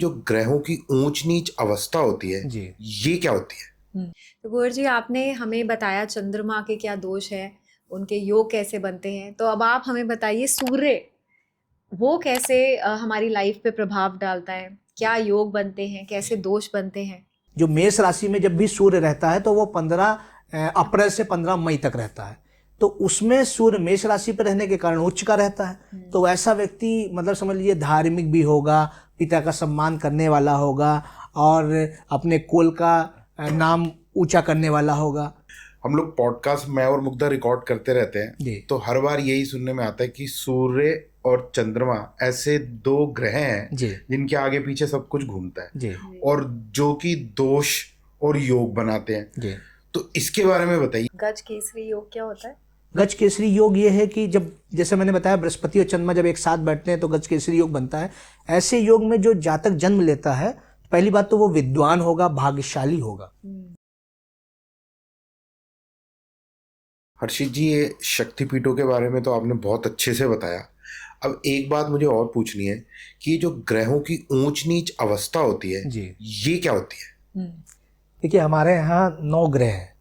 जो ग्रहों की ऊंच नीच अवस्था होती है जी। ये क्या होती है? तो कुंवर जी, आपने हमें बताया चंद्रमा के क्या दोष है, उनके योग कैसे बनते हैं। तो अब आप हमें बताइए सूर्य, वो कैसे हमारी लाइफ पे प्रभाव डालता है, क्या योग बनते हैं, कैसे दोष बनते हैं। जो मेष राशि में जब भी सूर्य रहता है तो वो 15 अप्रैल से 15 मई तक रहता है। तो उसमें सूर्य मेष राशि पर रहने के कारण उच्च का रहता है। तो ऐसा व्यक्ति मतलब समझ लीजिए धार्मिक भी होगा, पिता का सम्मान करने वाला होगा और अपने कुल का नाम ऊंचा करने वाला होगा। हम लोग पॉडकास्ट मैं और मुग्धा रिकॉर्ड करते रहते हैं जी। तो हर बार यही सुनने में आता है कि सूर्य और चंद्रमा ऐसे दो ग्रह हैं जी। जिनके आगे पीछे सब कुछ घूमता है जी। और जो कि दोष और योग बनाते हैं। जी। तो इसके बारे में बताइए। गज केसरी योग क्या होता है? गज केसरी योग ये है कि जब जैसे मैंने बताया बृहस्पति और चंद्रमा जब एक साथ बैठते हैं तो गज केसरी योग बनता है। ऐसे योग में जो जातक जन्म लेता है, पहली बात तो वो विद्वान होगा, भाग्यशाली होगा। हर्षित जी, ये शक्तिपीठों के बारे में तो आपने बहुत अच्छे से बताया। अब एक बात मुझे और पूछनी है कि जो ग्रहों की ऊंच नीच अवस्था होती है जी। ये क्या होती है? देखिए हमारे यहाँ 9 ग्रह हैं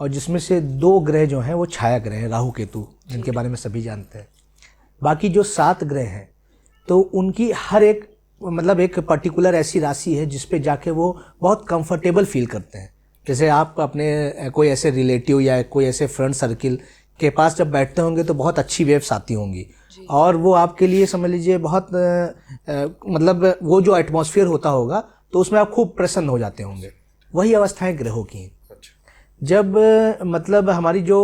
और जिसमें से 2 ग्रह जो हैं वो छाया ग्रह हैं, राहु केतु, जिनके बारे में सभी जानते हैं। बाकी जो 7 ग्रह हैं तो उनकी हर एक मतलब एक पर्टिकुलर ऐसी राशि है जिस पे जाके वो बहुत कंफर्टेबल फील करते हैं। जैसे आप अपने कोई ऐसे रिलेटिव या कोई ऐसे फ्रेंड सर्किल के पास जब बैठते होंगे तो बहुत अच्छी वेव्स आती होंगी और वो आपके लिए समझ लीजिए बहुत मतलब वो जो एटमॉस्फेयर होता होगा तो उसमें आप खूब प्रसन्न हो जाते होंगे। वही अवस्थाएं ग्रहों की हैं। जब मतलब हमारी जो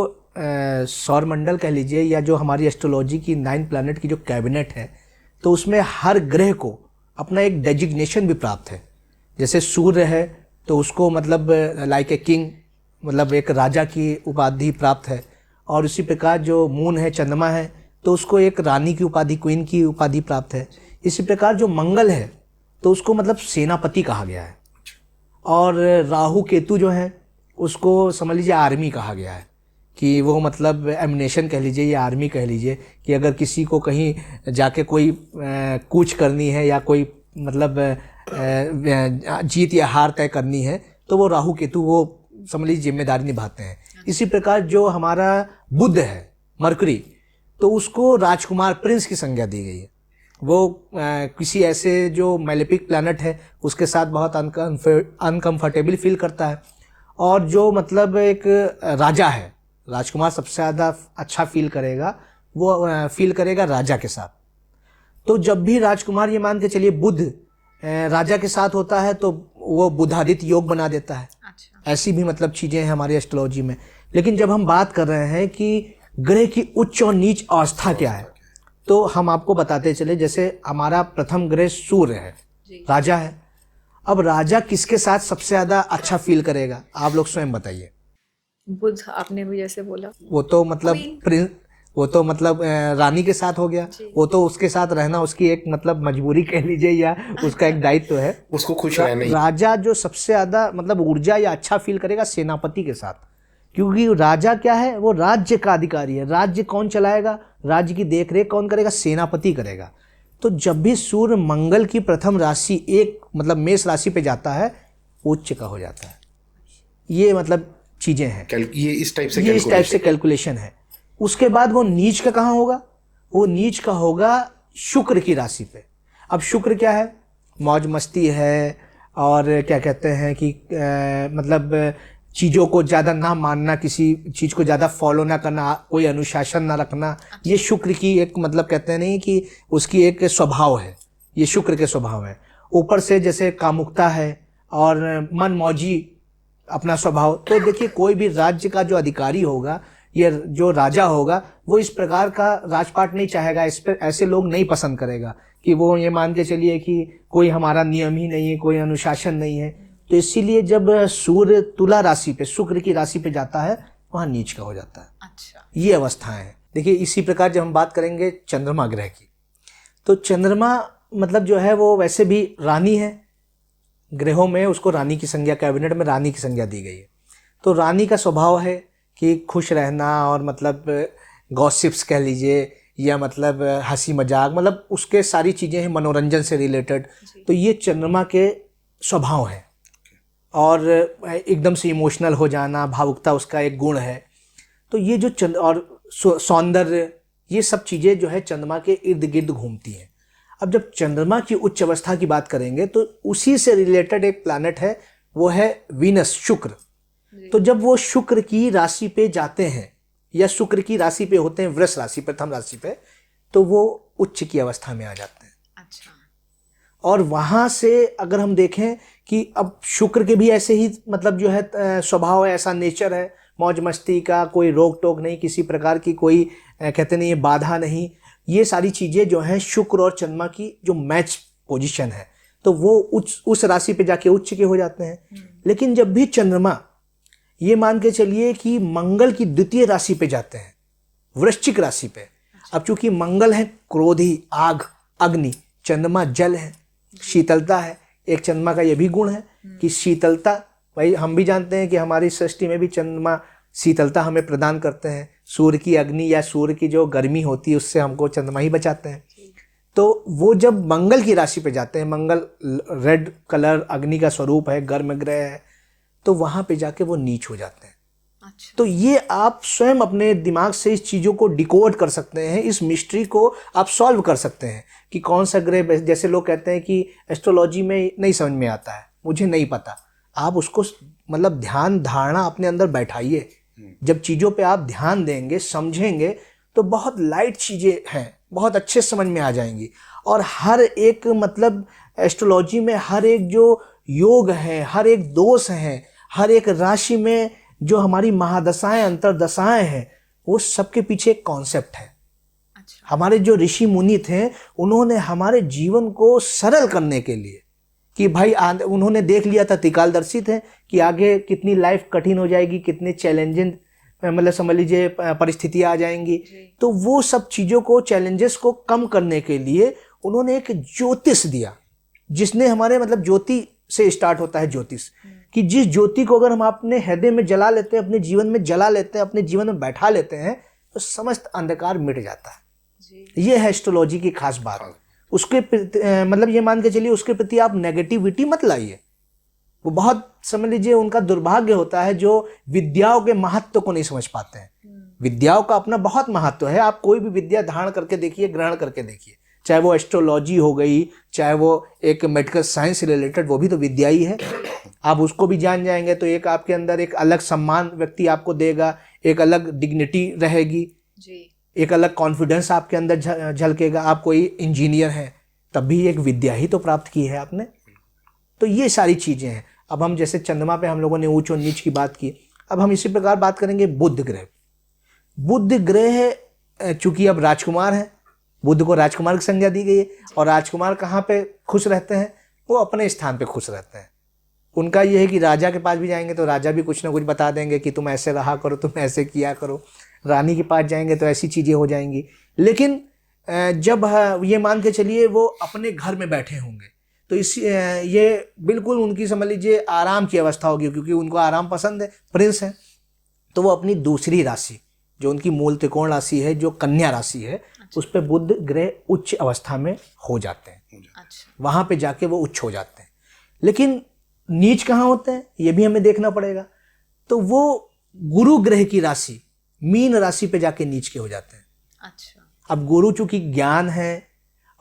सौर मंडल कह लीजिए या जो हमारी एस्ट्रोलॉजी की 9 प्लैनेट की जो कैबिनेट है तो उसमें हर ग्रह को अपना एक डेजिग्नेशन भी प्राप्त है। जैसे सूर्य है तो उसको मतलब लाइक ए किंग, मतलब एक राजा की उपाधि प्राप्त है। और उसी प्रकार जो मून है, चंद्रमा है, तो उसको एक रानी की उपाधि, क्वीन की उपाधि प्राप्त है। इसी प्रकार जो मंगल है तो उसको मतलब सेनापति कहा गया है। और राहु केतु जो है उसको समझ लीजिए आर्मी कहा गया है कि वो मतलब एमिनेशन कह लीजिए या आर्मी कह लीजिए कि अगर किसी को कहीं जाके कोई कूच करनी है या कोई मतलब जीत या हार तय करनी है तो वो राहु केतु वो समझ लीजिए जिम्मेदारी निभाते हैं। इसी प्रकार जो हमारा बुध है, मरकरी, तो उसको राजकुमार, प्रिंस की संज्ञा दी गई है। वो किसी ऐसे जो मैलेफिक प्लैनेट है उसके साथ बहुत अनकंफर्टेबल फील करता है। और जो मतलब एक राजा है, राजकुमार सबसे ज़्यादा अच्छा फील करेगा, वो फील करेगा राजा के साथ। तो जब भी राजकुमार, ये मान के चलिए बुध राजा के साथ होता है तो वो बुधादित्य योग बना देता है। अच्छा। ऐसी भी मतलब चीज़ें हैं हमारी एस्ट्रोलॉजी में। लेकिन जब हम बात कर रहे हैं कि ग्रह की उच्च और नीच अवस्था क्या है तो हम आपको बताते चले। जैसे हमारा प्रथम ग्रह सूर्य है, राजा है। अब राजा किसके साथ सबसे ज़्यादा अच्छा फील करेगा, आप लोग स्वयं बताइए। बुध, आपने भी जैसे बोला, वो तो मतलब वो तो मतलब रानी के साथ हो गया। वो तो उसके साथ रहना उसकी एक मतलब मजबूरी कह लीजिए या उसका एक दायित्व है। उसको खुश रहना ही। राजा जो सबसे ज़्यादा मतलब ऊर्जा या अच्छा फील करेगा सेनापति के साथ, क्योंकि राजा क्या है, वो राज्य का अधिकारी है। राज्य कौन चलाएगा, राज्य की देखरेख कौन करेगा, सेनापति करेगा। तो जब भी सूर्य मंगल की प्रथम राशि एक मतलब मेष राशि पे जाता है उच्च का हो जाता है। ये मतलब चीज़ें हैं, ये इस टाइप से कैलकुलेशन है। उसके बाद वो नीच का कहाँ होगा, वो नीच का होगा शुक्र की राशि पे। अब शुक्र क्या है, मौज मस्ती है और क्या कहते हैं कि मतलब चीज़ों को ज़्यादा ना मानना, किसी चीज़ को ज़्यादा फॉलो ना करना, कोई अनुशासन ना रखना, ये शुक्र की एक मतलब कहते हैं नहीं कि उसकी एक स्वभाव है, ये शुक्र के स्वभाव है। ऊपर से जैसे कामुकता है और मन मौजी अपना स्वभाव। तो देखिए कोई भी राज्य का जो अधिकारी होगा, ये जो राजा होगा, वो इस प्रकार का राजपाट नहीं चाहेगा, इस पर ऐसे लोग नहीं पसंद करेगा कि वो ये मान के चलिए कि कोई हमारा नियम ही नहीं है, कोई अनुशासन नहीं है। तो इसीलिए जब सूर्य तुला राशि पे, शुक्र की राशि पे जाता है, वहाँ नीच का हो जाता है। अच्छा। ये अवस्थाएं हैं। देखिए इसी प्रकार जब हम बात करेंगे चंद्रमा ग्रह की, तो चंद्रमा मतलब जो है वो वैसे भी रानी है। ग्रहों में उसको रानी की संज्ञा, कैबिनेट में रानी की संज्ञा दी गई है। तो रानी का स्वभाव है कि खुश रहना और मतलब गॉसिप्स कह लीजिए या मतलब हंसी मजाक, मतलब उसके सारी चीज़ें हैं मनोरंजन से रिलेटेड। तो ये चंद्रमा के स्वभाव हैं। और एकदम से इमोशनल हो जाना, भावुकता उसका एक गुण है। तो ये जो और सौंदर्य, ये सब चीज़ें जो है चंद्रमा के इर्द गिर्द घूमती हैं। अब जब चंद्रमा की उच्च अवस्था की बात करेंगे तो उसी से रिलेटेड एक प्लैनेट है, वो है वीनस, शुक्र। तो जब वो शुक्र की राशि पे जाते हैं या शुक्र की राशि पे होते हैं, वृष राशि, प्रथम राशि पे, तो वो उच्च की अवस्था में आ जाते हैं। अच्छा। और वहाँ से अगर हम देखें कि अब शुक्र के भी ऐसे ही मतलब जो है स्वभाव है, ऐसा नेचर है, मौज मस्ती का, कोई रोक टोक नहीं, किसी प्रकार की कोई कहते नहीं ये बाधा नहीं। ये सारी चीज़ें जो हैं शुक्र और चंद्रमा की जो मैच पोजीशन है, तो वो उस राशि पे जाके उच्च के हो जाते हैं। लेकिन जब भी चंद्रमा, ये मान के चलिए कि मंगल की द्वितीय राशि पे जाते हैं, वृश्चिक राशि पे। अब चूंकि मंगल है क्रोधी, आग, अग्नि, चंद्रमा जल है, शीतलता है। एक चंद्रमा का ये भी गुण है कि शीतलता, भाई हम भी जानते हैं कि हमारी सृष्टि में भी चंद्रमा शीतलता हमें प्रदान करते हैं। सूर्य की अग्नि या सूर्य की जो गर्मी होती है उससे हमको चंद्रमा ही बचाते हैं। तो वो जब मंगल की राशि पे जाते हैं, मंगल रेड कलर अग्नि का स्वरूप है, गर्म ग्रह है, तो वहाँ पे जाके वो नीच हो जाते हैं। अच्छा। तो ये आप स्वयं अपने दिमाग से इस चीज़ों को डिकोड कर सकते हैं, इस मिस्ट्री को आप सॉल्व कर सकते हैं कि कौन सा ग्रह, जैसे लोग कहते हैं कि एस्ट्रोलॉजी में नहीं समझ में आता है, मुझे नहीं पता। आप उसको मतलब ध्यान धारणा अपने अंदर बैठाइए। जब चीज़ों पे आप ध्यान देंगे, समझेंगे, तो बहुत लाइट चीज़ें हैं, बहुत अच्छे समझ में आ जाएंगी। और हर एक मतलब एस्ट्रोलॉजी में हर एक जो योग है, हर एक दोष है, हर एक राशि में जो हमारी महादशाएं, अंतरदशाएं हैं, वो सबके पीछे एक कॉन्सेप्ट है। अच्छा। हमारे जो ऋषि मुनि थे, उन्होंने हमारे जीवन को सरल करने के लिए कि भाई उन्होंने देख लिया था, त्रिकालदर्शी थे कि आगे कितनी लाइफ कठिन हो जाएगी, कितने चैलेंजिंग मतलब समझ लीजिए परिस्थितियाँ आ जाएंगी। तो वो सब चीज़ों को, चैलेंजेस को कम करने के लिए उन्होंने एक ज्योतिष दिया, जिसने हमारे मतलब ज्योति से स्टार्ट होता है ज्योतिष, कि जिस ज्योति को अगर हम अपने हृदय में जला लेते हैं, अपने जीवन में जला लेते हैं, अपने जीवन में बैठा लेते हैं, तो समस्त अंधकार मिट जाता है। ये है एस्ट्रोलॉजी की खास बात। उसके मतलब ये मान के चलिए उसके प्रति आप नेगेटिविटी मत लाइए। वो बहुत समझ लीजिए उनका दुर्भाग्य होता है जो विद्याओं के महत्व को नहीं समझ पाते हैं। विद्याओं का अपना बहुत महत्व है। आप कोई भी विद्या धारण करके देखिए, ग्रहण करके देखिए, चाहे वो एस्ट्रोलॉजी हो गई, चाहे वो एक मेडिकल साइंस से रिलेटेड, वो भी तो विद्या ही है। आप उसको भी जान जाएंगे तो एक आपके अंदर एक अलग सम्मान व्यक्ति आपको देगा, एक अलग डिग्निटी रहेगी जी, एक अलग कॉन्फिडेंस आपके अंदर झलकेगा। आप कोई इंजीनियर हैं तब भी एक विद्या ही तो प्राप्त की है आपने। तो ये सारी चीज़ें हैं। अब हम जैसे चंद्रमा पे हम लोगों ने ऊंच और नीच की बात की, अब हम इसी प्रकार बात करेंगे बुध ग्रह। बुध ग्रह चूंकि अब राजकुमार है, बुध को राजकुमार की संज्ञा दी गई है। और राजकुमार कहाँ पे खुश रहते हैं? वो अपने स्थान पे खुश रहते हैं। उनका ये है कि राजा के पास भी जाएंगे तो राजा भी कुछ ना कुछ बता देंगे कि तुम ऐसे रहा करो, तुम ऐसे किया करो। रानी के पास जाएंगे तो ऐसी चीज़ें हो जाएंगी। लेकिन जब ये मान के चलिए वो अपने घर में बैठे होंगे तो ये बिल्कुल उनकी समझ लीजिए आराम की अवस्था होगी, क्योंकि उनको आराम पसंद है, प्रिंस है। तो वो अपनी दूसरी राशि, जो उनकी मूल त्रिकोण राशि है, जो कन्या राशि है, उस पर बुध ग्रह उच्च अवस्था में हो जाते हैं। अच्छा। वहाँ पे जाके वो उच्च हो जाते हैं। लेकिन नीच कहाँ होते हैं ये भी हमें देखना पड़ेगा। तो वो गुरु ग्रह की राशि, मीन राशि पे जाके नीच के हो जाते हैं। अच्छा। अब गुरु चूंकि ज्ञान है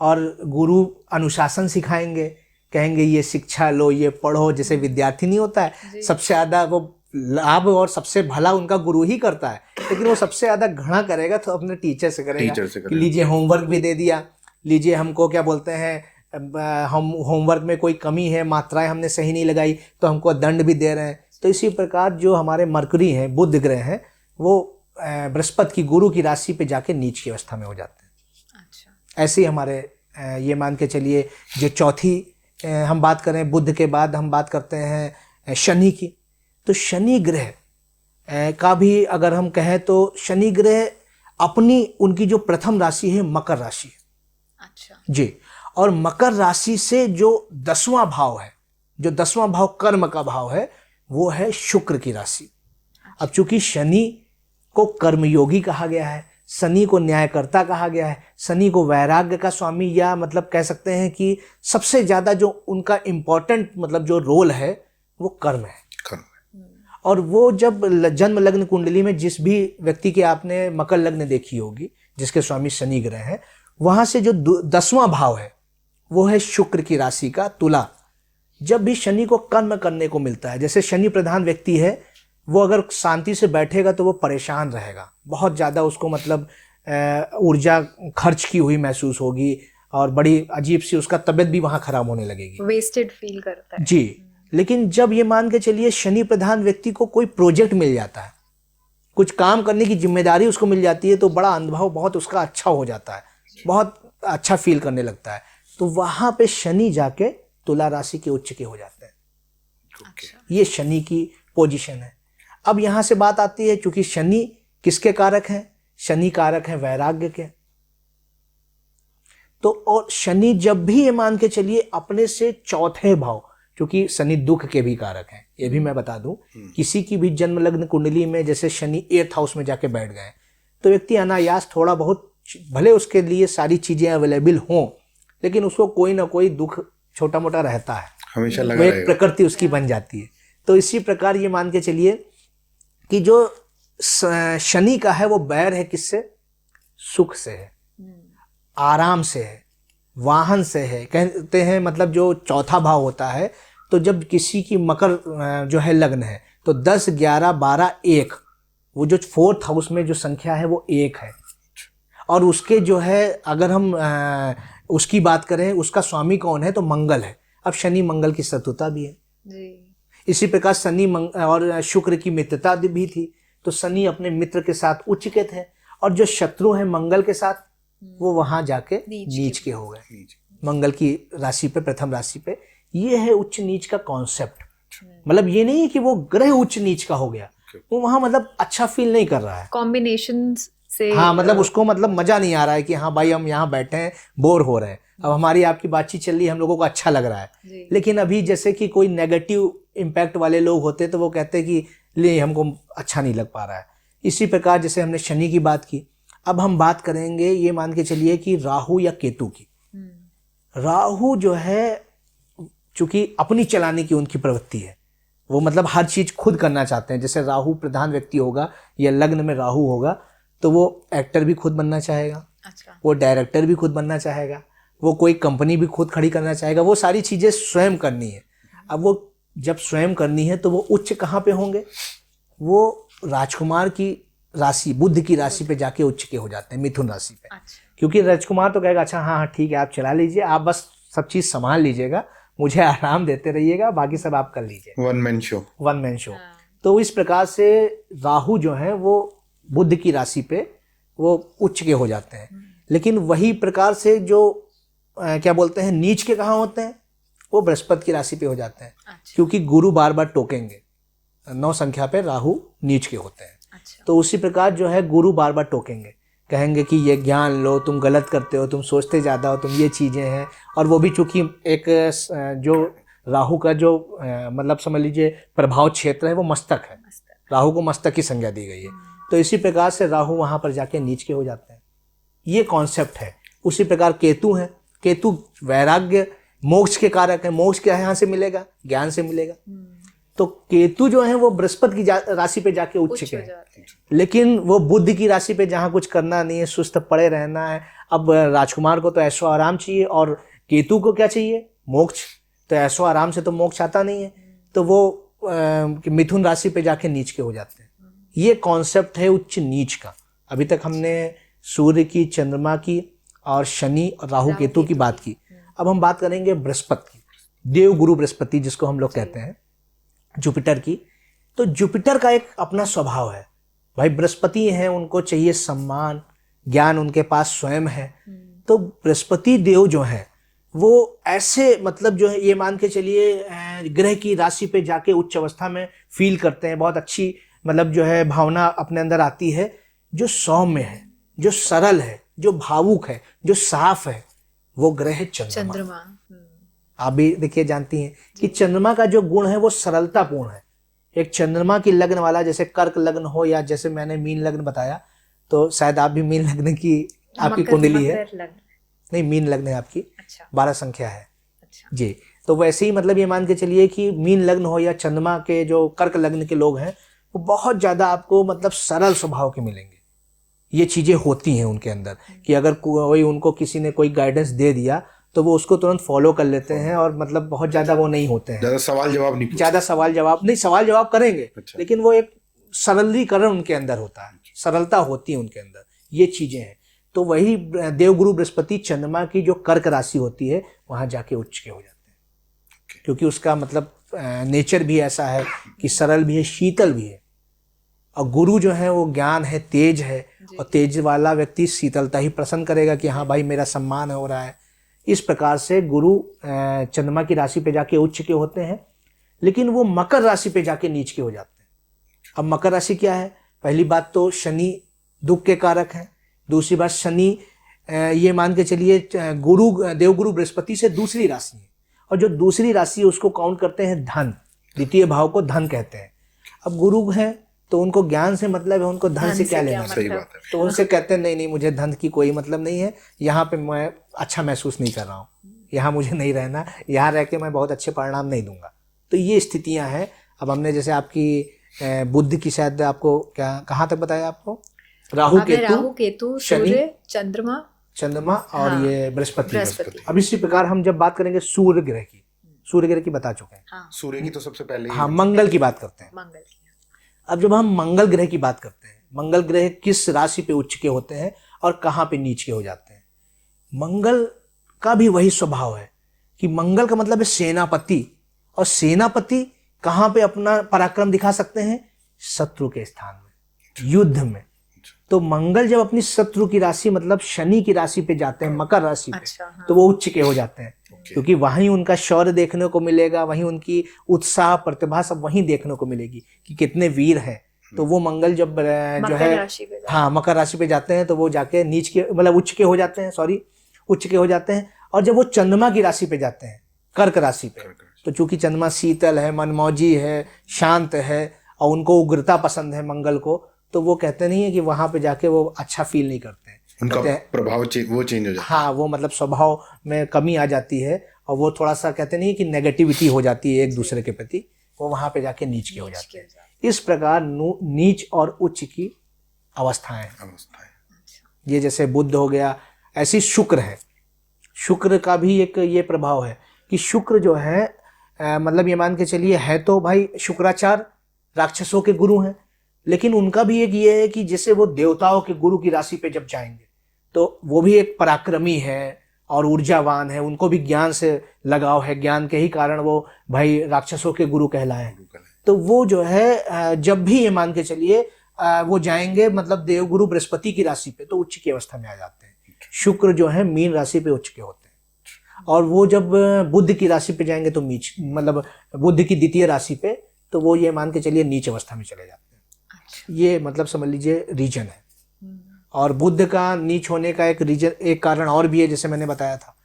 और गुरु अनुशासन सिखाएंगे, कहेंगे ये शिक्षा लो, ये पढ़ो, जैसे विद्यार्थी नहीं होता है सबसे ज़्यादा वो लाभ और सबसे भला उनका गुरु ही करता है, लेकिन वो सबसे ज़्यादा घृणा करेगा तो अपने टीचर से करेगा कि लीजिए होमवर्क भी दे दिया, लीजिए हमको क्या बोलते हैं, हम होमवर्क में कोई कमी है, मात्राएं हमने सही नहीं लगाई तो हमको दंड भी दे रहे हैं। तो इसी प्रकार जो हमारे मरकरी हैं, बुध ग्रह हैं, वो बृहस्पति की गुरु की राशि पे जाके नीच की अवस्था में हो जाते हैं। अच्छा। ऐसे ही हमारे ये मान के चलिए जो चौथी हम बात करें बुध के बाद हम बात करते हैं शनि की। तो शनि ग्रह का भी अगर हम कहें तो शनि ग्रह अपनी उनकी जो प्रथम राशि है मकर राशि है। अच्छा जी। और मकर राशि से जो 10वां भाव है, जो 10वां भाव कर्म का भाव है, वो है शुक्र की राशि। अब चूंकि शनि को कर्मयोगी कहा गया है, शनि को न्यायकर्ता कहा गया है, शनि को वैराग्य का स्वामी, या मतलब कह सकते हैं कि सबसे ज़्यादा जो उनका इम्पोर्टेंट मतलब जो रोल है वो कर्म है। और वो जब जन्म लग्न कुंडली में जिस भी व्यक्ति के आपने मकर लग्न देखी होगी जिसके स्वामी शनि ग्रह है, वहाँ से जो 10वां भाव है वो है शुक्र की राशि का तुला। जब भी शनि को कर्म करने को मिलता है, जैसे शनि प्रधान व्यक्ति है, वो अगर शांति से बैठेगा तो वो परेशान रहेगा, बहुत ज़्यादा उसको मतलब ऊर्जा खर्च की हुई महसूस होगी और बड़ी अजीब सी उसका तबीयत भी वहाँ खराब होने लगेगी, वेस्टेड फील करता है जी। लेकिन जब ये मान के चलिए शनि प्रधान व्यक्ति को कोई प्रोजेक्ट मिल जाता है, कुछ काम करने की जिम्मेदारी उसको मिल जाती है, तो बड़ा अनुभव बहुत उसका अच्छा हो जाता है, बहुत अच्छा फील करने लगता है। तो वहाँ पे शनि जाके तुला राशि के उच्च के हो जाते हैं। अच्छा। ये शनि की पोजीशन है। अब यहाँ से बात आती है, चूंकि शनि किसके कारक हैं? शनि कारक है वैराग्य के। तो और शनि जब भी ये मान के चलिए अपने से चौथे भाव, क्योंकि शनि दुख के भी कारक हैं, ये भी मैं बता दूं, किसी की भी जन्म लग्न कुंडली में जैसे शनि 8th हाउस में जाके बैठ गए तो व्यक्ति अनायास थोड़ा बहुत, भले उसके लिए सारी चीजें अवेलेबल हों, लेकिन उसको कोई ना कोई दुख छोटा मोटा रहता है, हमेशा वो लगा एक रहेगा। प्रकृति उसकी बन जाती है। तो इसी प्रकार ये मान के चलिए कि जो शनि का है वो बैर है किससे? सुख से है, आराम से है, वाहन से है। कहते हैं मतलब जो चौथा भाव होता है, तो जब किसी की मकर जो है लग्न है तो 10, 11, 12, 1, वो जो 4th हाउस में जो संख्या है वो 1 है। और उसके जो है अगर हम उसकी बात करें, उसका स्वामी कौन है? तो मंगल है। अब शनि मंगल की शत्रुता भी है जी। इसी प्रकार शनि और शुक्र की मित्रता भी थी, तो शनि अपने मित्र के साथ उच्च के थे, और जो शत्रु हैं मंगल के साथ वो वहां जाके नीच के हो गए, मंगल की राशि पे, प्रथम राशि पे। ये है उच्च नीच का कॉन्सेप्ट। मतलब ये नहीं है कि वो ग्रह उच्च नीच का हो गया, वो वहां मतलब अच्छा फील नहीं कर रहा है, कॉम्बिनेशन से हाँ मतलब उसको मतलब मजा नहीं आ रहा है कि हाँ भाई हम यहाँ बैठे हैं, बोर हो रहे हैं, अब हमारी आपकी बातचीत चल रही है, हम लोगों को अच्छा लग रहा है। जी। लेकिन अभी जैसे कि कोई नेगेटिव इम्पैक्ट वाले लोग होते तो वो कहते कि ले हमको अच्छा नहीं लग पा रहा है। इसी प्रकार जैसे हमने शनि की बात की, अब हम बात करेंगे ये मान के चलिए कि राहु या केतु की। राहु जो है चूंकि अपनी चलाने की उनकी प्रवृत्ति है, वो मतलब हर चीज खुद करना चाहते हैं। जैसे राहु प्रधान व्यक्ति होगा या लग्न में राहु होगा तो वो एक्टर भी खुद बनना चाहेगा, अच्छा। वो डायरेक्टर भी खुद बनना चाहेगा, वो कोई कंपनी भी खुद खड़ी करना चाहेगा, वो सारी चीजें स्वयं करनी है। अब वो जब स्वयं करनी है तो वो उच्च कहाँ पे होंगे? वो राजकुमार की राशि, बुध की राशि पे जाके उच्च के हो जाते हैं, मिथुन राशि पे। अच्छा। क्योंकि राजकुमार तो कहेगा अच्छा हाँ हाँ ठीक है आप चला लीजिए, आप बस सब चीज संभाल लीजिएगा, मुझे आराम देते रहिएगा, बाकी सब आप कर लीजिए, one man show. One man show. तो इस प्रकार से राहु जो है वो बुध की राशि पे वो उच्च के हो जाते हैं। लेकिन वही प्रकार से जो क्या बोलते हैं नीच के कहाँ होते हैं? वो बृहस्पति की राशि पे हो जाते हैं। अच्छा। क्योंकि गुरु बार बार टोकेंगे, 9 संख्या पे राहु नीच के होते हैं। अच्छा। तो उसी प्रकार जो है गुरु बार बार टोकेंगे, कहेंगे कि ये ज्ञान लो, तुम गलत करते हो, तुम सोचते ज़्यादा हो, तुम ये चीज़ें हैं। और वो भी चूंकि एक जो राहु का जो मतलब समझ लीजिए प्रभाव क्षेत्र है वो मस्तक है, राहु को मस्तक की संज्ञा दी गई है। तो इसी प्रकार से राहु वहाँ पर जाके नीच के हो जाते हैं, ये कॉन्सेप्ट है। उसी प्रकार केतु है, केतु वैराग्य मोक्ष के कारक है। मोक्ष क्या है यहाँ से मिलेगा? ज्ञान से मिलेगा। तो केतु जो है वो बृहस्पति की राशि पे जाके उच्च के हैं, लेकिन वो बुध की राशि पे जहाँ कुछ करना नहीं है, सुस्त पड़े रहना है। अब राजकुमार को तो ऐशो आराम चाहिए और केतु को क्या चाहिए? मोक्ष। तो ऐशो आराम से तो मोक्ष आता नहीं है, तो वो मिथुन राशि पे जाके नीच के हो जाते हैं। ये कॉन्सेप्ट है उच्च नीच का। अभी तक हमने सूर्य की, चंद्रमा की और शनि और राहु केतु की बात की। अब हम बात करेंगे बृहस्पति की, देव गुरु बृहस्पति जिसको हम लोग कहते हैं, जुपिटर की। तो जुपिटर का एक अपना स्वभाव है भाई, बृहस्पति हैं उनको चाहिए सम्मान, ज्ञान उनके पास स्वयं है। तो बृहस्पति देव जो है वो ऐसे मतलब जो है ये मान के चलिए ग्रह की राशि पे जाके उच्च अवस्था में फील करते हैं, बहुत अच्छी मतलब जो है भावना अपने अंदर आती है। जो सौम्य है, जो सरल है, जो भावुक है, जो साफ है, वो ग्रह है चंद्रमा। आप भी देखिए जानती हैं कि चंद्रमा का जो गुण है वो सरलता पूर्ण है। एक चंद्रमा की लग्न वाला, जैसे कर्क लग्न हो या जैसे मैंने मीन लग्न बताया, तो शायद आप भी मीन लग्न की आपकी कुंडली है। मकर लग्न। नहीं, मीन लग्न है आपकी, अच्छा 12 संख्या है अच्छा। जी। तो वैसे ही मतलब ये मान के चलिए कि मीन लग्न हो या चंद्रमा के जो कर्क लग्न के लोग हैं, वो बहुत ज़्यादा आपको मतलब सरल स्वभाव के मिलेंगे। ये चीज़ें होती हैं उनके अंदर कि अगर कोई उनको किसी ने कोई गाइडेंस दे दिया तो वो उसको तुरंत फॉलो कर लेते हैं, और मतलब बहुत ज़्यादा वो नहीं होते हैं, ज़्यादा सवाल जवाब नहीं पूछते। ज़्यादा सवाल जवाब नहीं, सवाल जवाब करेंगे अच्छा। लेकिन वो एक सरलीकरण उनके अंदर होता है, सरलता होती है उनके अंदर, ये चीज़ें हैं। तो वही देवगुरु बृहस्पति चंद्रमा की जो कर्क राशि होती है वहाँ जाके उच्च के हो जाते हैं, क्योंकि उसका मतलब नेचर भी ऐसा है कि सरल भी है, शीतल भी है। और गुरु जो है वो ज्ञान है, तेज है, और तेज वाला व्यक्ति शीतलता ही पसंद करेगा कि हाँ भाई मेरा सम्मान हो रहा है। इस प्रकार से गुरु चंद्रमा की राशि पे जाके उच्च के होते हैं, लेकिन वो मकर राशि पे जाके नीच के हो जाते हैं। अब मकर राशि क्या है? पहली बात तो शनि दुख के कारक हैं। दूसरी बात शनि ये मान के चलिए गुरु देवगुरु बृहस्पति से दूसरी राशि है, और जो दूसरी राशि है उसको काउंट करते हैं धन, द्वितीय भाव को धन कहते हैं। अब गुरु है तो उनको ज्ञान से मतलब है, उनको धन से क्या लेना। सही बात है। तो उनसे कहते हैं नहीं नहीं, मुझे धन की कोई मतलब नहीं है, यहाँ पे मैं अच्छा महसूस नहीं कर रहा हूँ, यहाँ मुझे नहीं रहना, यहाँ रह के मैं बहुत अच्छे परिणाम नहीं दूंगा। तो ये स्थितियाँ हैं। अब हमने जैसे आपकी बुद्ध की शायद आपको क्या कहाँ तक बताया आपको, राहु केतु सूर्य चंद्रमा और हाँ, ये बृहस्पति। अब इसी प्रकार हम जब बात करेंगे सूर्य ग्रह की बता चुके हैं। हाँ, सूर्य की तो सबसे पहले हाँ, मंगल की बात करते हैं। मंगल की। अब जब हम मंगल ग्रह की बात करते हैं, मंगल ग्रह किस राशि पे उच्च के होते हैं और कहाँ पे नीच के हो जाते हैं। मंगल का भी वही स्वभाव है कि मंगल का मतलब है सेनापति, और सेनापति कहाँ पे अपना पराक्रम दिखा सकते हैं? शत्रु के स्थान में, युद्ध में। तो मंगल जब अपनी शत्रु की राशि मतलब शनि की राशि पे जाते हैं, मकर राशि पे, अच्छा, हाँ। तो वो उच्च के हो जाते हैं, क्योंकि वहीं उनका शौर्य देखने को मिलेगा, वहीं उनकी उत्साह प्रतिभा सब वहीं देखने को मिलेगी कि कितने वीर हैं। तो वो मंगल जब जो है हाँ मकर राशि पे जाते हैं तो वो जाके नीच के मतलब उच्च के हो जाते हैं, उच्च के हो जाते हैं। और जब वो चंद्रमा की राशि पे जाते हैं, कर्क राशि पे, तो चूंकि चंद्रमा शीतल है, मनमौजी है, शांत है, और उनको उग्रता पसंद है मंगल को, तो वो कहते नहीं है कि वहां पे जाके वो अच्छा फील नहीं करते हैं, उनका प्रभाव वो चेंज हो जाता है। हाँ, वो मतलब स्वभाव में कमी आ जाती है, और वो थोड़ा सा कहते नहीं कि नेगेटिविटी हो जाती है एक दूसरे के प्रति, वो वहां पे जाके नीच के हो जाते हैं। इस प्रकार नीच और उच्च की अवस्थाएं हैं। ये जैसे बुध हो गया, ऐसी शुक्र है। शुक्र का भी एक ये प्रभाव है कि शुक्र जो है मतलब ये मान के चलिए है तो भाई शुक्राचार्य राक्षसों के गुरु हैं, लेकिन उनका भी एक ये है कि जैसे वो देवताओं के गुरु की राशि पे जब जाएंगे तो वो भी एक पराक्रमी है और ऊर्जावान है, उनको भी ज्ञान से लगाव है, ज्ञान के ही कारण वो भाई राक्षसों के गुरु कहलाए। तो वो जो है जब भी ये मान के चलिए वो जाएंगे मतलब देवगुरु बृहस्पति की राशि पे तो उच्च की अवस्था में आ जाते हैं। शुक्र जो है मीन राशि पे उच्च के होते हैं, और वो जब बुध की राशि पे जाएंगे तो नीच मतलब बुध की द्वितीय राशि पे तो वो ये मान के चलिए नीच अवस्था में चले जाते हैं। ये मतलब समझ लीजिए रीजन है। और बुध का नीच होने का एक कारण और भी है, जैसे मैंने बताया था,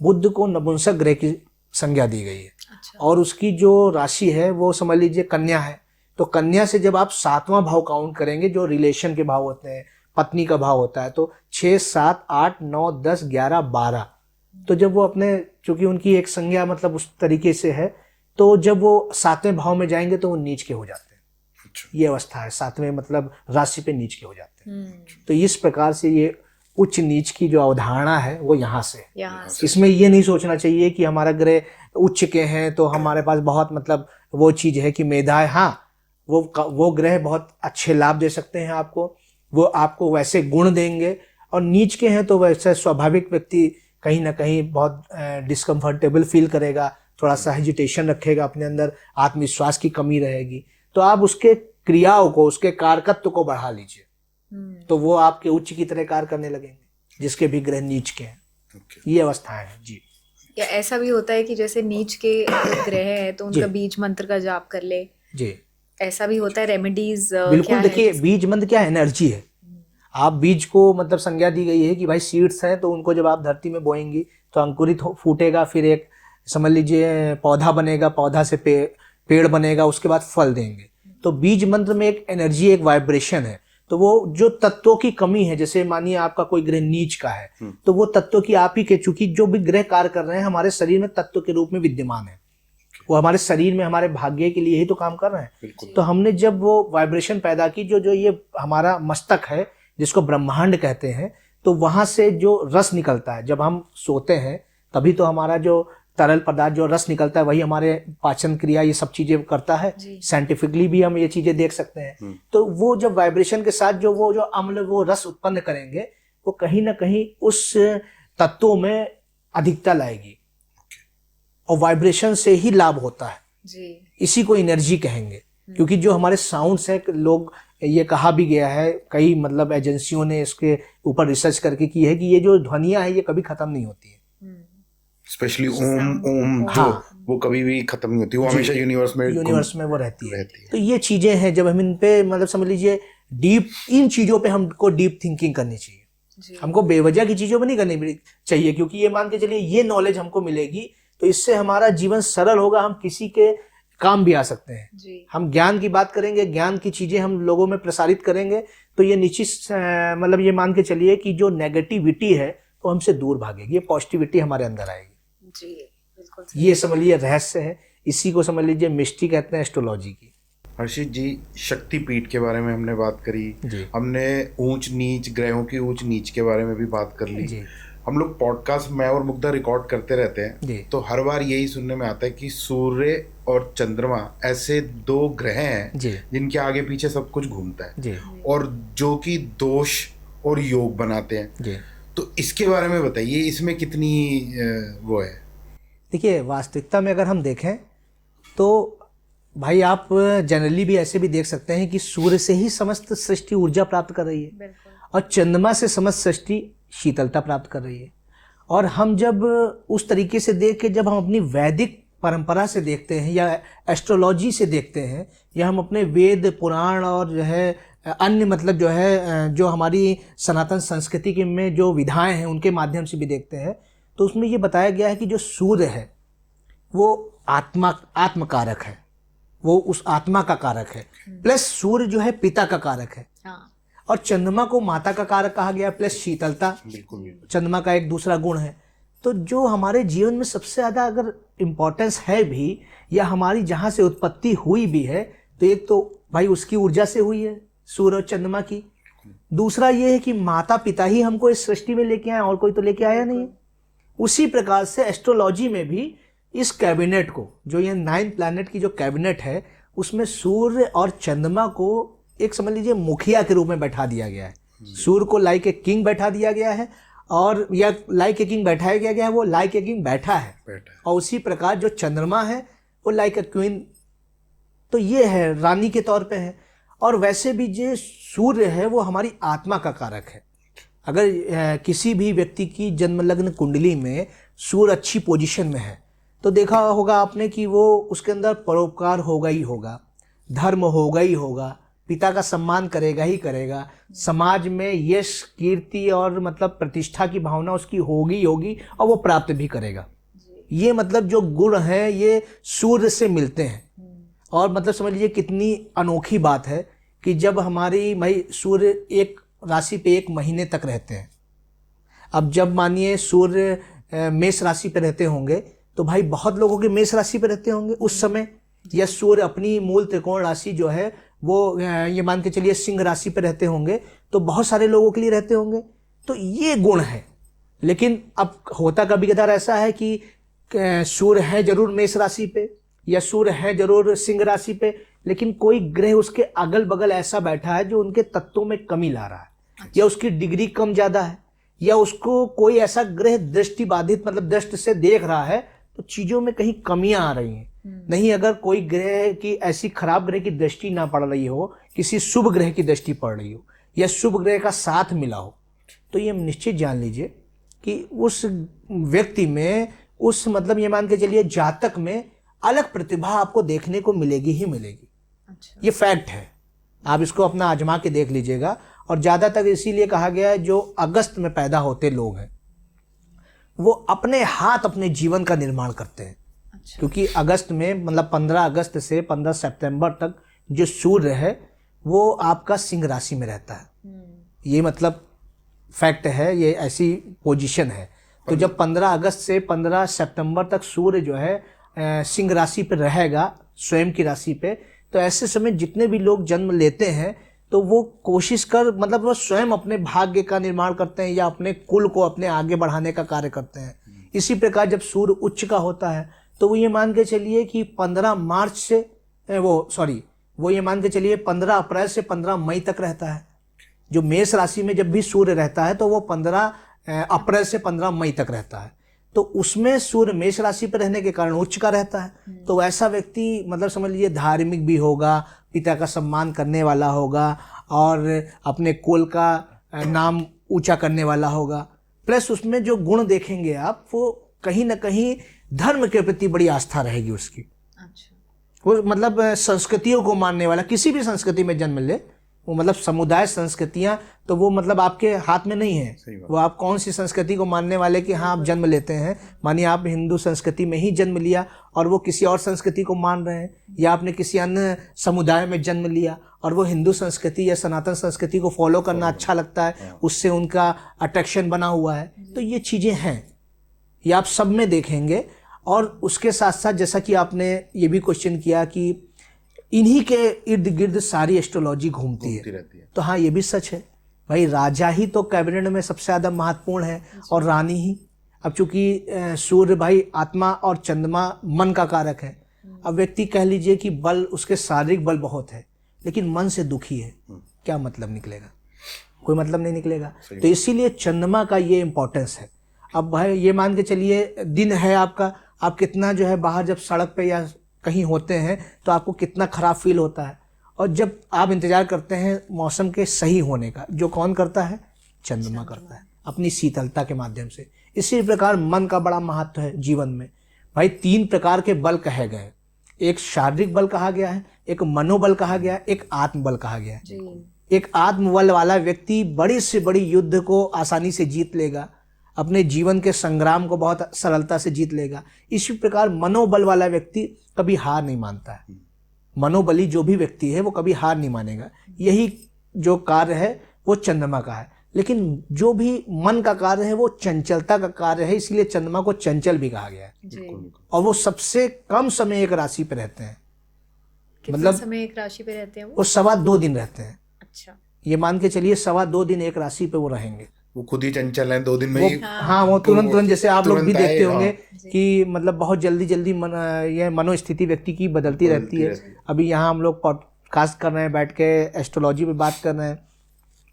बुध को नपुंसक ग्रह की संज्ञा दी गई है। और उसकी जो राशि है वो समझ लीजिए कन्या है। तो कन्या से जब आप 7वां भाव काउंट करेंगे, जो रिलेशन के भाव होते हैं, पत्नी का भाव होता है, तो 6, 7, 8, 9, 10, 11, 12, तो जब वो अपने चूंकि उनकी एक संज्ञा मतलब उस तरीके से है, तो जब वो 7वें भाव में जाएंगे तो वो नीच के हो जाते हैं। ये अवस्था है, 7वें मतलब राशि पे नीच के हो जाते हैं। तो इस प्रकार से ये उच्च नीच की जो अवधारणा है वो यहाँ से। इसमें ये नहीं सोचना चाहिए कि हमारा ग्रह उच्च के हैं तो हमारे पास बहुत मतलब वो चीज है कि मेधा है। हाँ, वो ग्रह बहुत अच्छे लाभ दे सकते हैं आपको, वो आपको वैसे गुण देंगे। और नीच के हैं तो वैसे स्वाभाविक व्यक्ति कहीं ना कहीं बहुत डिस्कम्फर्टेबल फील करेगा, थोड़ा सा हेजिटेशन रखेगा अपने अंदर, आत्मविश्वास की कमी रहेगी। तो आप उसके क्रियाओं को, उसके कारकत्व को बढ़ा लीजिए, तो वो आपके उच्च की तरह कार्य करने लगेंगे, जिसके भी ग्रह नीच के हैं। ये अवस्थाएं हैं जी। या ऐसा भी होता है कि जैसे नीच के ग्रह है तो उनका बीज मंत्र का जाप कर ले जी, ऐसा भी होता है। रेमेडीज बिल्कुल। देखिए बीज मंत्र क्या है? एनर्जी है। आप बीज को मतलब संज्ञा दी गई है कि भाई सीड्स हैं, तो उनको जब आप धरती में बोएंगी तो अंकुरित फूटेगा, फिर एक समझ लीजिए पौधा बनेगा, पौधा से पेड़ बनेगा, उसके बाद फल देंगे। तो बीज मंत्र में एक एनर्जी, एक वाइब्रेशन है। तो वो जो तत्वों की कमी है, जैसे मानिए आपका कोई ग्रह नीच का है, तो वो तत्वों की आप ही के, चूंकि जो भी ग्रह कार्य कर रहे हैं हमारे शरीर में तत्व के रूप में विद्यमान है, वो हमारे शरीर में हमारे भाग्य के लिए ही तो काम कर रहे हैं। तो हमने जब वो वाइब्रेशन पैदा की, जो ये हमारा मस्तक है जिसको ब्रह्मांड कहते हैं, तो वहां से जो रस निकलता है, जब हम सोते हैं तभी तो हमारा जो तरल पदार्थ जो रस निकलता है वही हमारे पाचन क्रिया ये सब चीजें करता है। साइंटिफिकली भी हम ये चीजें देख सकते हैं। तो वो जब वाइब्रेशन के साथ जो अम्ल वो रस उत्पन्न करेंगे, वो कहीं ना कहीं उस तत्वों में अधिकता लाएगी, और वाइब्रेशन से ही लाभ होता है जी। इसी को एनर्जी कहेंगे, क्योंकि जो हमारे साउंड्स है, लोग ये कहा भी गया है, कई मतलब एजेंसियों ने इसके ऊपर रिसर्च करके की है कि ये जो ध्वनियां है ये कभी खत्म नहीं होती है। स्पेशली ओम जो वो कभी भी खत्म नहीं होती, वो हमेशा यूनिवर्स में वो रहती है। तो ये चीजें हैं, जब हम इन पे मतलब समझ लीजिए डीप, इन चीजों पे हमको डीप थिंकिंग करनी चाहिए। हमको बेवजह की चीजों पे नहीं करनी चाहिए, क्योंकि ये मान के चलिए ये नॉलेज हमको मिलेगी तो इससे हमारा जीवन सरल होगा, हम किसी के काम भी आ सकते हैं। हम ज्ञान की बात करेंगे, ज्ञान की चीजें हम लोगों में प्रसारित करेंगे, तो ये निश्चित मतलब ये मान के चलिए कि जो नेगेटिविटी है वो हमसे दूर भागेगी, ये पॉजिटिविटी हमारे अंदर आएगी जी। बिल्कुल ये समझ लीजिए रहस्य है, इसी को समझ लीजिए मिस्ट्री कहते हैं एस्ट्रोलॉजी की। हर्षित जी, शक्तिपीठ के बारे में हमने बात करी, हमने ऊंच नीच, ग्रहों की ऊंच नीच के बारे में भी बात कर ली। हम लोग पॉडकास्ट मैं और मुग्धा रिकॉर्ड करते रहते हैं, तो हर बार यही सुनने में आता है कि सूर्य और चंद्रमा ऐसे दो ग्रह हैं जिनके आगे पीछे सब कुछ घूमता है और जो कि दोष और योग बनाते हैं। तो इसके बारे में बताइए, इसमें कितनी वो है? देखिए, वास्तविकता में अगर हम देखें तो भाई आप जनरली भी ऐसे भी देख सकते हैं कि सूर्य से ही समस्त सृष्टि ऊर्जा प्राप्त कर रही है और चंद्रमा से समस्त सृष्टि शीतलता प्राप्त कर रही है। और हम जब उस तरीके से देख के, जब हम अपनी वैदिक परंपरा से देखते हैं या एस्ट्रोलॉजी से देखते हैं, या हम अपने वेद पुराण और जो है अन्य मतलब जो है जो हमारी सनातन संस्कृति के में जो विधाएं हैं उनके माध्यम से भी देखते हैं, तो उसमें ये बताया गया है कि जो सूर्य है वो आत्मकारक है, वो उस आत्मा का कारक है, प्लस सूर्य जो है पिता का कारक है। और चंद्रमा को माता का कारक कहा गया, प्लस शीतलता चंद्रमा का एक दूसरा गुण है। तो जो हमारे जीवन में सबसे ज़्यादा अगर इम्पोर्टेंस है भी, या हमारी जहाँ से उत्पत्ति हुई भी है, तो एक तो भाई उसकी ऊर्जा से हुई है, सूर्य और चंद्रमा की। दूसरा ये है कि माता पिता ही हमको इस सृष्टि में लेके आए, और कोई तो लेके आया नहीं है। उसी प्रकार से एस्ट्रोलॉजी में भी इस कैबिनेट को, जो ये 9 प्लैनेट की जो कैबिनेट है, उसमें सूर्य और चंद्रमा को एक समझ लीजिए मुखिया के रूप में बैठा दिया गया है। सूर्य को लाइक ए किंग बैठा दिया गया है, और या लाइक ए किंग बैठाया गया है, वो लाइक ए किंग बैठा है। और उसी प्रकार जो चंद्रमा है वो लाइक ए क्वीन, तो ये है रानी के तौर पे है। और वैसे भी जो सूर्य है वो हमारी आत्मा का कारक है। अगर किसी भी व्यक्ति की जन्म लग्न कुंडली में सूर्य अच्छी पोजीशन में है, तो देखा होगा आपने कि वो उसके अंदर परोपकार होगा ही होगा, धर्म होगा ही होगा, पिता का सम्मान करेगा ही करेगा, समाज में यश कीर्ति और मतलब प्रतिष्ठा की भावना उसकी होगी होगी, और वो प्राप्त भी करेगा। ये मतलब जो गुण हैं ये सूर्य से मिलते हैं। और मतलब समझ लीजिए कितनी अनोखी बात है कि जब हमारी भाई सूर्य एक राशि पे 1 महीने तक रहते हैं। अब जब मानिए सूर्य मेष राशि पे रहते होंगे, तो भाई बहुत लोगों के मेष राशि पे रहते होंगे उस समय, या सूर्य अपनी मूल त्रिकोण राशि जो है वो ये मान के चलिए सिंह राशि पे रहते होंगे, तो बहुत सारे लोगों के लिए रहते होंगे। तो ये गुण है। लेकिन अब होता कभी कदार ऐसा है कि सूर्य है जरूर मेष राशि पे, या सूर्य है जरूर सिंह राशि पे, लेकिन कोई ग्रह उसके अगल बगल ऐसा बैठा है जो उनके तत्वों में कमी ला रहा है, या उसकी डिग्री कम ज्यादा है, या उसको कोई ऐसा ग्रह दृष्टि बाधित मतलब दृष्टि से देख रहा है, तो चीजों में कहीं कमियां आ रही हैं। नहीं, अगर कोई ग्रह की ऐसी खराब ग्रह की दृष्टि ना पड़ रही हो, किसी शुभ ग्रह की दृष्टि पड़ रही हो, या शुभ ग्रह का साथ मिला हो, तो ये निश्चित जान लीजिए कि उस व्यक्ति में, उस मतलब ये मान के चलिए जातक में अलग प्रतिभा आपको देखने को मिलेगी ही मिलेगी। अच्छा। ये फैक्ट है, आप इसको अपना आजमा के देख लीजिएगा। और ज़्यादातर इसीलिए कहा गया है जो अगस्त में पैदा होते लोग हैं वो अपने हाथ अपने जीवन का निर्माण करते हैं। अच्छा। क्योंकि अगस्त में मतलब 15 अगस्त से 15 सितंबर तक जो सूर्य है वो आपका सिंह राशि में रहता है। ये मतलब फैक्ट है, ये ऐसी पोजीशन है। तो जब 15 अगस्त से 15 सितंबर तक सूर्य जो है सिंह राशि पे रहेगा, स्वयं की राशि पे, तो ऐसे समय जितने भी लोग जन्म लेते हैं तो वो कोशिश कर मतलब वो स्वयं अपने भाग्य का निर्माण करते हैं या अपने कुल को अपने आगे बढ़ाने का कार्य करते हैं। इसी प्रकार जब सूर्य उच्च का होता है तो वो ये मान के चलिए कि 15 मार्च से वो ये मान के चलिए 15 अप्रैल से 15 मई तक रहता है। जो मेष राशि में जब भी सूर्य रहता है तो वो 15 अप्रैल से 15 मई तक रहता है। तो उसमें सूर्य मेष राशि पर रहने के कारण उच्च का रहता है। तो ऐसा व्यक्ति मतलब समझ लीजिए धार्मिक भी होगा, पिता का सम्मान करने वाला होगा और अपने कुल का नाम ऊंचा करने वाला होगा। प्लस उसमें जो गुण देखेंगे आप, वो कहीं ना कहीं धर्म के प्रति बड़ी आस्था रहेगी उसकी। अच्छा। वो मतलब संस्कृतियों को मानने वाला, किसी भी संस्कृति में जन्म ले, वो मतलब समुदाय संस्कृतियां तो वो मतलब आपके हाथ में नहीं है। वो आप कौन सी संस्कृति को मानने वाले कि हाँ आप जन्म लेते हैं। मानिए आप हिंदू संस्कृति में ही जन्म लिया और वो किसी और संस्कृति को मान रहे हैं, या आपने किसी अन्य समुदाय में जन्म लिया और वो हिंदू संस्कृति या सनातन संस्कृति को फॉलो करना अच्छा लगता है, उससे उनका अट्रैक्शन बना हुआ है। तो ये चीज़ें हैं, ये आप सब में देखेंगे। और उसके साथ साथ जैसा कि आपने ये भी क्वेश्चन किया कि इन्हीं के इर्द गिर्द सारी एस्ट्रोलॉजी घूमती है। तो हाँ, ये भी सच है भाई, राजा ही तो कैबिनेट में सबसे ज़्यादा महत्वपूर्ण है और रानी ही। अब चूंकि सूर्य भाई आत्मा और चंद्रमा मन का कारक है। अब व्यक्ति कह लीजिए कि बल, उसके शारीरिक बल बहुत है लेकिन मन से दुखी है, क्या मतलब निकलेगा? कोई मतलब नहीं निकलेगा। तो इसीलिए चंद्रमा का ये इम्पोर्टेंस है। अब भाई ये मान के चलिए दिन है आपका, आप कितना जो है बाहर जब सड़क पे या कहीं होते हैं तो आपको कितना खराब फील होता है, और जब आप इंतजार करते हैं मौसम के सही होने का, जो कौन करता है? चंद्रमा करता है अपनी शीतलता के माध्यम से। इसी प्रकार मन का बड़ा महत्व है जीवन में। भाई 3 प्रकार के बल कहे गए, एक शारीरिक बल कहा गया है, एक मनोबल कहा गया है, एक आत्मबल कहा गया है। एक आत्मबल वाला व्यक्ति बड़ी से बड़ी युद्ध को आसानी से जीत लेगा, अपने जीवन के संग्राम को बहुत सरलता से जीत लेगा। इसी प्रकार मनोबल वाला व्यक्ति कभी हार नहीं मानता है। मनोबली जो भी व्यक्ति है वो कभी हार नहीं मानेगा। यही जो कार्य है वो चंद्रमा का है। लेकिन जो भी मन का कार्य है वो चंचलता का कार्य है, इसलिए चंद्रमा को चंचल भी कहा गया है। और वो सबसे कम समय एक राशि पे रहते हैं। मतलब समय एक राशि पे रहते हैं वो 2.25 दिन रहते हैं। अच्छा, ये मान के चलिए 2.25 दिन एक राशि पे वो रहेंगे। वो खुद ही चंचल है, 2 दिन में ही। हाँ, वो तुरंत जैसे आप लोग भी देखते होंगे कि मतलब बहुत जल्दी ये मनोस्थिति व्यक्ति की बदलती रहती है। अभी यहाँ हम लोग पॉडकास्ट कर रहे हैं, बैठ के एस्ट्रोलॉजी पे बात कर रहे हैं।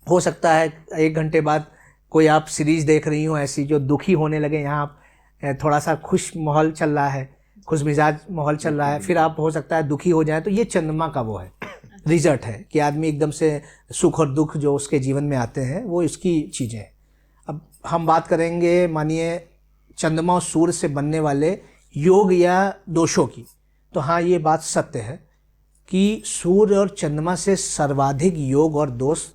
हो सकता है 1 घंटे बाद कोई आप सीरीज देख रही हो ऐसी जो दुखी होने लगे, यहाँ आप थोड़ा सा खुश माहौल चल रहा है, खुश मिजाज माहौल चल रहा है, फिर आप हो सकता है दुखी हो जाए। तो ये चंद्रमा का वो है रिजल्ट है कि आदमी एकदम से सुख और दुख जो उसके जीवन में आते हैं वो इसकी चीज़ें हैं। अब हम बात करेंगे मानिए चंद्रमा और सूर्य से बनने वाले योग या दोषों की। तो हाँ, ये बात सत्य है कि सूर्य और चंद्रमा से सर्वाधिक योग और दोष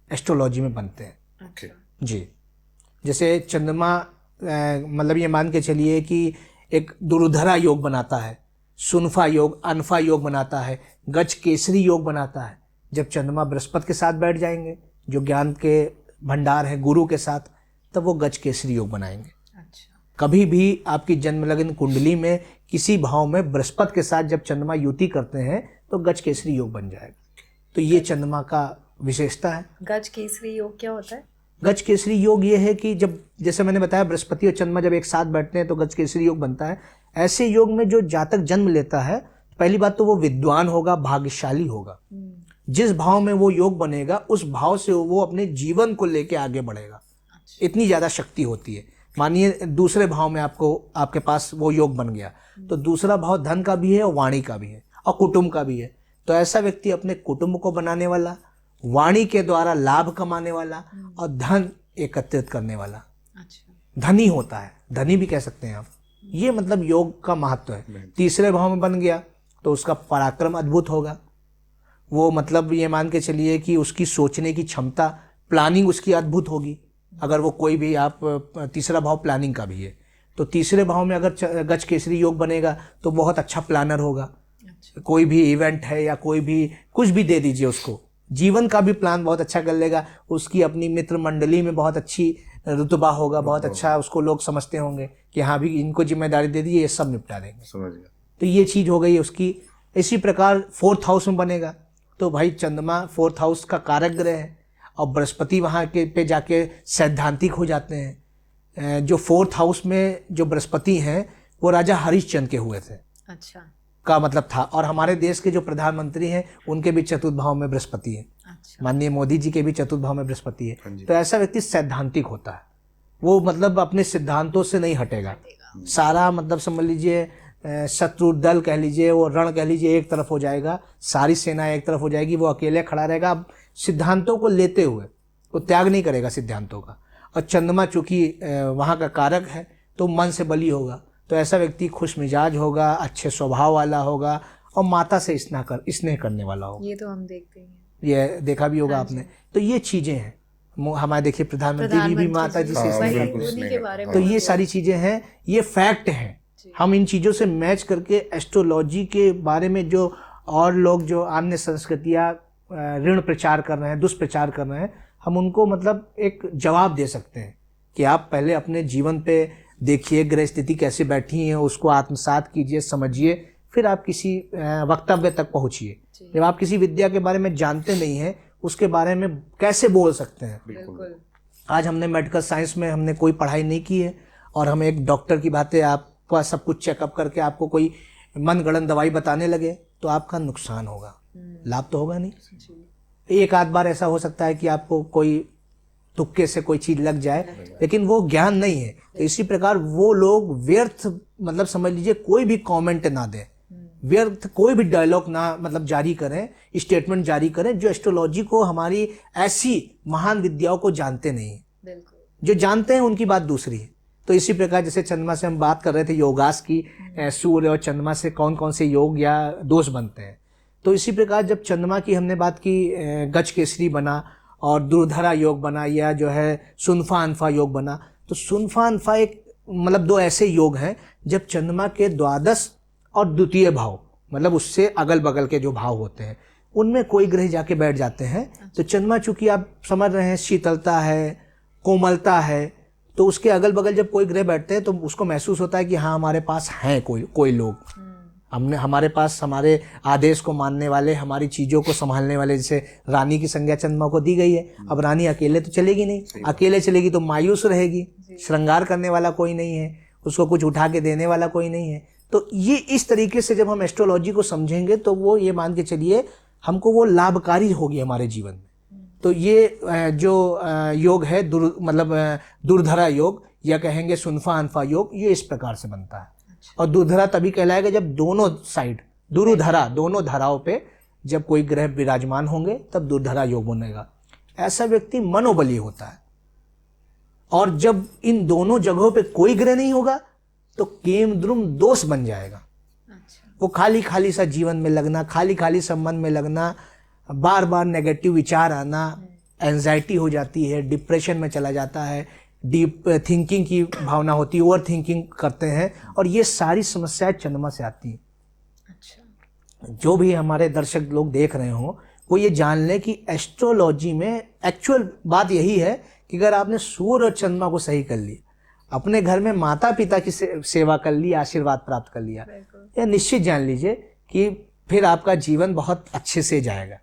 एस्ट्रोलॉजी में बनते हैं। okay. जी, जैसे चंद्रमा मतलब ये मान के चलिए कि एक दुर्धरा योग बनाता है, सुनफा योग, अनफा योग बनाता है, गज केसरी योग बनाता है। जब चंद्रमा बृहस्पति के साथ बैठ जाएंगे, जो ज्ञान के भंडार है गुरु के साथ, तब वो गज केसरी योग बनाएंगे। अच्छा। कभी भी आपकी जन्म लग्न कुंडली में किसी भाव में बृहस्पति के साथ जब चंद्रमा युति करते हैं तो गज केसरी योग बन जाएगा। तो ये चंद्रमा का विशेषता है। गज केसरी योग क्या होता है? गज केसरी योग ये है कि जब, जैसे मैंने बताया, बृहस्पति और चंद्रमा जब एक साथ बैठते हैं तो गज केसरी योग बनता है। ऐसे योग में जो जातक जन्म लेता है, पहली बात तो वो विद्वान होगा, भाग्यशाली होगा। जिस भाव में वो योग बनेगा उस भाव से वो अपने जीवन को लेके आगे बढ़ेगा। इतनी ज़्यादा शक्ति होती है। मानिए दूसरे भाव में आपके पास वो योग बन गया, तो दूसरा भाव धन का भी है और वाणी का भी है और कुटुंब का भी है। तो ऐसा व्यक्ति अपने कुटुंब को बनाने वाला, वाणी के द्वारा लाभ कमाने वाला और धन एकत्रित करने वाला धनी होता है। धनी भी कह सकते हैं आप। ये मतलब योग का महत्व है। तीसरे भाव में बन गया तो उसका पराक्रम अद्भुत होगा। वो मतलब ये मान के चलिए कि उसकी सोचने की क्षमता, प्लानिंग उसकी अद्भुत होगी। अगर वो कोई भी, आप तीसरा भाव प्लानिंग का भी है, तो तीसरे भाव में अगर गज केसरी योग बनेगा तो बहुत अच्छा प्लानर होगा। कोई भी इवेंट है या कोई भी कुछ भी दे दीजिए उसको, जीवन का भी प्लान बहुत अच्छा कर लेगा, उसकी अपनी मित्र मंडली में बहुत अच्छी रुतबा होगा, बहुत अच्छा उसको लोग समझते होंगे कि हाँ भी इनको जिम्मेदारी दे दी, ये सब निपटा देंगे। समझ गया। तो ये चीज़ हो गई उसकी। इसी प्रकार 4th हाउस में बनेगा तो भाई चंद्रमा 4th हाउस का कारक ग्रह है, और बृहस्पति वहाँ के पे जाके सैद्धांतिक हो जाते हैं। जो 4th हाउस में जो बृहस्पति हैं वो राजा हरिश्चंद्र के हुए थे, अच्छा, का मतलब था। और हमारे देश के जो प्रधानमंत्री हैं उनके भी चतुर्थ भाव में बृहस्पति है। अच्छा, माननीय मोदी जी के भी चतुर्थ भाव में बृहस्पति है। तो ऐसा व्यक्ति सैद्धांतिक होता है, वो मतलब अपने सिद्धांतों से नहीं हटेगा। सारा मतलब समझ लीजिए शत्रु दल कह लीजिए, वो रण कह लीजिए, एक तरफ हो जाएगा, सारी सेना एक तरफ हो जाएगी, वो अकेले खड़ा रहेगा। अब सिद्धांतों को लेते हुए वो त्याग नहीं करेगा सिद्धांतों का। और चंद्रमा चूंकि वहाँ का कारक है तो मन से बली होगा, तो ऐसा व्यक्ति खुश मिजाज होगा, अच्छे स्वभाव वाला होगा, और माता से स्नेह करने वाला होगा। ये तो हम देखते हैं, ये देखा भी होगा आपने। तो ये चीज़ें हैं हमारे, देखिए प्रधानमंत्री भी माता जी से स्नेह करते हैं। तो ये सारी चीज़ें हैं, ये फैक्ट हैं। हम इन चीज़ों से मैच करके एस्ट्रोलॉजी के बारे में जो और लोग जो अन्य संस्कृतियाँ ऋण प्रचार कर रहे हैं, दुष्प्रचार कर रहे हैं, हम उनको मतलब एक जवाब दे सकते हैं कि आप पहले अपने जीवन पे देखिए ग्रह स्थिति कैसे बैठी है, उसको आत्मसात कीजिए, समझिए, फिर आप किसी वक्तव्य तक पहुंचिए। जब आप किसी विद्या के बारे में जानते नहीं हैं, उसके बारे में कैसे बोल सकते हैं। बिल्कुल। आज हमने मेडिकल साइंस में हमने कोई पढ़ाई नहीं की है, और हम एक डॉक्टर की बातें आपका सब कुछ चेकअप करके आपको कोई मनगढ़ंत दवाई बताने लगे तो आपका नुकसान होगा, लाभ तो होगा नहीं। एक आध बार ऐसा हो सकता है कि आपको कोई तुक्के से कोई चीज लग जाए, लेकिन वो ज्ञान नहीं है। तो इसी प्रकार वो लोग व्यर्थ मतलब समझ लीजिए कोई भी कमेंट ना दें, व्यर्थ कोई भी डायलॉग ना मतलब जारी करें, स्टेटमेंट जारी करें, जो एस्ट्रोलॉजी को, हमारी ऐसी महान विद्याओं को जानते नहीं है। बिल्कुल। जो जानते हैं उनकी बात दूसरी है। तो इसी प्रकार जैसे चंद्रमा से हम बात कर रहे थे योगास की, सूर्य और चंद्रमा से कौन कौन से योग या दोष बनते हैं। तो इसी प्रकार जब चंद्रमा की हमने बात की, गज केसरी बना और दुर्धरा योग बना, या जो है सुनफा अनफा योग बना। तो सुनफा अनफा एक मतलब दो ऐसे योग हैं जब चंद्रमा के द्वादश और द्वितीय भाव, मतलब उससे अगल बगल के जो भाव होते हैं, उनमें कोई ग्रह जाके बैठ जाते हैं। तो चंद्रमा चूंकि आप समझ रहे हैं शीतलता है, कोमलता है, तो उसके अगल बगल जब कोई ग्रह बैठते हैं तो उसको महसूस होता है कि हाँ हमारे पास हैं कोई लोग, हमारे पास हमारे आदेश को मानने वाले, हमारी चीज़ों को संभालने वाले। जैसे रानी की संज्ञा चंद्रमा को दी गई है, अब रानी अकेले तो चलेगी नहीं, अकेले चलेगी तो मायूस रहेगी, श्रृंगार करने वाला कोई नहीं है, उसको कुछ उठा के देने वाला कोई नहीं है। तो ये इस तरीके से जब हम एस्ट्रोलॉजी को समझेंगे तो वो ये मान के चलिए हमको वो लाभकारी होगी हमारे जीवन में। तो ये जो योग है दुर्धरा योग, या कहेंगे सुनफा अनफा योग, ये इस प्रकार से बनता है। और दुर्धरा तभी कहलाएगा जब दोनों साइड दुरुधरा, दोनों धाराओं पे जब कोई ग्रह विराजमान होंगे तब दुर्धरा योग बनेगा। ऐसा व्यक्ति मनोबली होता है। और जब इन दोनों जगहों पे कोई ग्रह नहीं होगा तो केम द्रुम दोष बन जाएगा। वो खाली खाली सा जीवन में लगना, खाली खाली संबंध में लगना, बार बार नेगेटिव विचार आना, एंजाइटी हो जाती है, डिप्रेशन में चला जाता है, डीप थिंकिंग की भावना होती है, ओवर थिंकिंग करते हैं, और ये सारी समस्याएं चंद्रमा से आती हैं। अच्छा। जो भी हमारे दर्शक लोग देख रहे हो वो ये जान लें कि एस्ट्रोलॉजी में एक्चुअल बात यही है कि अगर आपने सूर्य और चंद्रमा को सही कर लिया, अपने घर में माता पिता की सेवा कर ली, आशीर्वाद प्राप्त कर लिया, या निश्चित जान लीजिए कि फिर आपका जीवन बहुत अच्छे से जाएगा।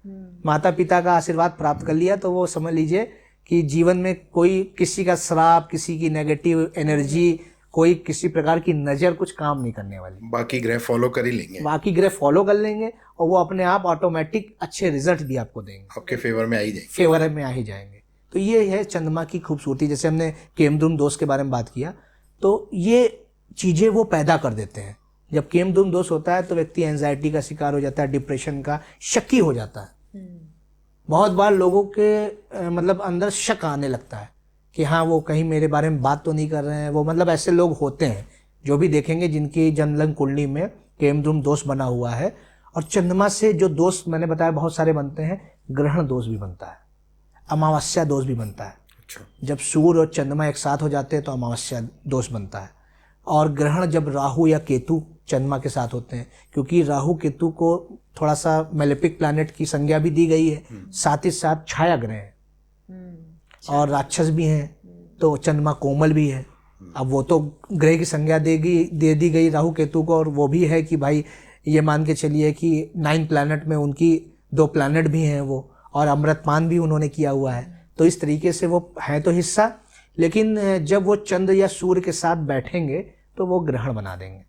माता पिता का आशीर्वाद प्राप्त कर लिया तो वो समझ लीजिए कि जीवन में कोई किसी का श्राप, किसी की नेगेटिव एनर्जी, कोई किसी प्रकार की नज़र कुछ काम नहीं करने वाली। बाकी ग्रह फॉलो कर ही लेंगे, बाकी ग्रह फॉलो कर लेंगे और वो अपने आप ऑटोमेटिक अच्छे रिजल्ट भी आपको देंगे, आपके फेवर में आ ही जाएंगे, फेवर में आ ही जाएंगे। तो ये है चंद्रमा की खूबसूरती। जैसे हमने केमद्रुम दोष के बारे में बात किया, तो ये चीज़ें वो पैदा कर देते हैं। जब केमद्रुम दोष होता है तो व्यक्ति एंजाइटी का शिकार हो जाता है, डिप्रेशन का, शकी हो जाता है। बहुत बार लोगों के मतलब अंदर शक आने लगता है कि हाँ वो कहीं मेरे बारे में बात तो नहीं कर रहे हैं। वो मतलब ऐसे लोग होते हैं जो भी देखेंगे जिनकी जन्मलग्न कुंडली में केमद्रुम दोष बना हुआ है। और चंद्रमा से जो दोष मैंने बताया बहुत सारे बनते हैं। ग्रहण दोष भी बनता है, अमावस्या दोष भी बनता है। अच्छा। जब सूर्य और चंद्रमा एक साथ हो जाते हैं तो अमावस्या दोष बनता है। और ग्रहण जब राहु या केतु चंद्रमा के साथ होते हैं, क्योंकि राहु केतु को थोड़ा सा मेलेफिक प्लैनेट की संज्ञा भी दी गई है, साथ ही साथ छाया ग्रह हैं और राक्षस भी हैं, तो चंद्रमा कोमल भी है। अब वो तो ग्रह की संज्ञा दे दी गई राहु केतु को, और वो भी है कि भाई ये मान के चलिए कि 9 प्लैनेट में उनकी 2 प्लैनेट भी हैं वो, और अमृतपान भी उन्होंने किया हुआ है। तो इस तरीके से वो है तो हिस्सा, लेकिन जब वो चंद्र या सूर्य के साथ बैठेंगे तो वो ग्रहण बना देंगे।